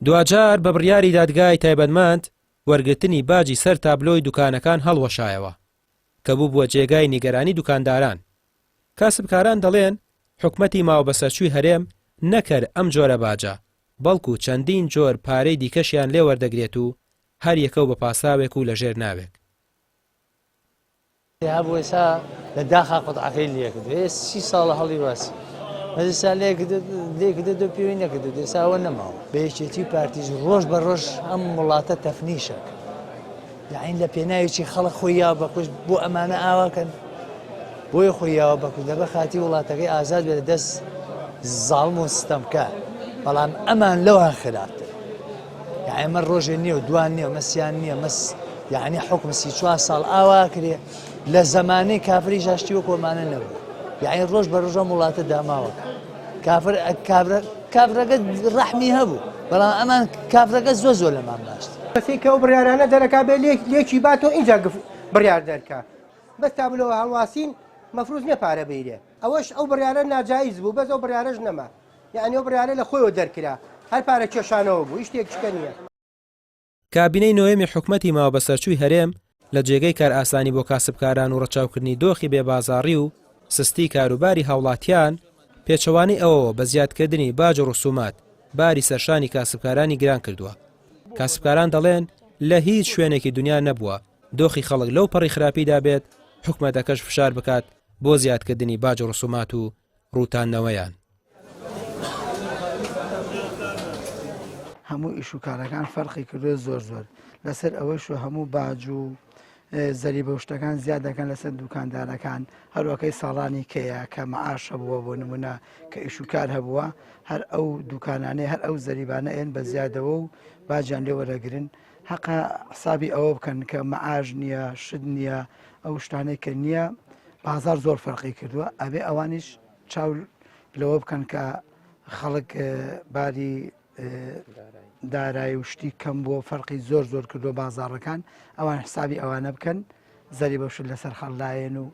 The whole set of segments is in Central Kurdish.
دوجار بە بڕیاری دادگای تایبەتمەند وەرگرتنی باجی سەر تابلۆی دوکانەکان هەڵوەشایەوە کە بوو بووە جێگای نیگەرانی دوکانداران. کاسبکاران دەڵێن حکومەتی ماوەبەسەرچووی هەرێم نەکرد ئەم جۆرە باجە، بەڵکو چەندین جۆر پارەی دیکەشیان لێ وەردەگرێت و هەر یەکەو بە پاساوێک و لەژێر ناوێک. هەبوو ئێستا لە داخا قوتعەکەی لێکردو 30 ساڵە هەڵی واسی ئێستا لێکردە دو پێوی نەکردو ئێستاوە نەماوە بە یەکێتی پارتیژ ڕۆژ بە ڕۆژ ئەم وڵاتە تەفنیشەک یاعین لە پێناوێکی خەڵک خۆی یا بەکوش بۆ ئەمانە ئاواکەن بۆی خۆی یاوە بەکوش دەبە خاتی وڵاتەکەی ئازاد بێت دەست زاڵم و ستەمکە بەڵام ئەمان لەوان خراپتر یاعین ئەمە ڕۆژێ نییە و دوان نییە مەسیان نییە یعنی حکم 34 ساڵ ئاوا کرێ لە زمانەی کافری ژاشتی وە کۆمانە نەبوو یعنی ڕۆژ بە ڕۆژە وڵاتە داماوە کافرەکە ڕەحمی هەبوو بەڵام ئەمان کافرەکە زۆر لەمان باشتر بەسی کە ئەو بڕیارانە دەرەکا بێ لێکی باتەوە اینجا بڕیار دەرکا بەس تابلۆوە هەڵواسین مەفروض نییە پارە بێرێ ئەوەش ئەو بڕیارە ناجایز بوو بەس ئەو بڕیارەش نەما یعنی ئەو بڕیارە لە خۆیەوە دەرکرا هەر پارە کێشانەوە بوو هیچ شتێکیشکە نییە. کابینەی نۆیەمی حکومەتی ماوەبەسەرچووی هەرێم لە جێگەی کار ئاسانی بۆ کاسبکاران و ڕەچاوکردنی دۆخی بێبازاڕی و سستی کاروباری هاوڵاتیان پێچەوانەی ئەوەوە بە زیادکردنی باج و ڕسومات باری سەرشانی کاسبکارانی گران کردووە. کاسبکاران دەڵێن لە هیچ شوێنێکی دنیا نەبووە دۆخی خەڵک لەو پەڕی خراپیدا بێت حکومەتەکەش فشار بکات بۆ زیادکردنی باج و ڕسومات و ڕووتانەوەیان. هەموو ئیشوکارەکان فەرقی کردو زۆر لەسەر ئەوەش هەموو باج و زەریبە شتەکان زیاد دەکەن لەسەر دوکاندارەکان هەروەکەی ساڵانی کەیە کە مەعاش هەبووە بۆ نمونە کە ئیشوکار هەبووە هەر ئەو دوکانانەی هەر ئەو زەریبانە ئێن بە زیادەوە و باجیان لێ وەرەگرن حەقا حسابی ئەوە بکەن کە مەعاش نییە شت نییە ئەو شتانەی کە نییە بازار زۆر فەرقی کردووە ئەبێ ئەوانیش چاو لەوە بکەن کە خەڵک باری دارایی و شتی کەم بۆ فەرقی زۆر کردو بازاڕەکان ئەوان حسابی ئەوانە بکەن زەری بەشت لەسەر خەڵدایەن و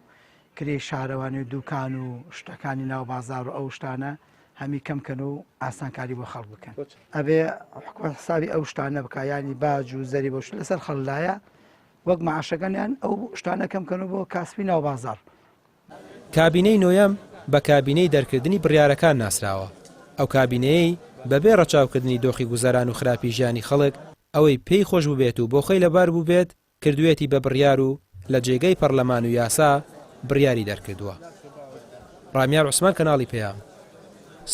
کرێ شارەوانی و دوکان و شتەکانی ناو بازار و ئەو شتانە هەمی کەمکەن و ئاسانکاری بۆ خەڵک بکەن ئەبێ حکومەت حسابی ئەو شتانە بکە ینی باج و زەری بەشت لەسەر خەڵدایە وەک مەعاشەکەنیان ئەو شتانە کەمکەن بۆ کاسبی ناو بازار. کابینەی نۆیەم بە کابینەی دەرکردنی بڕیارەکان ناسراوە. ئەو کابینەیە بەبێ ڕەچاوکردنی دۆخی گوزەران و خراپی ژیانی خەڵک ئەوەی پێی خۆش بووبێت و بۆ خۆی لەبار بوو بێت کردوێتی بە بڕیار و لە جێگەی پەرلەمان و یاسا بڕیاری دەرکردووە. ڕامیار عوسمان کەناڵی پێیام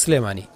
سلێمانی.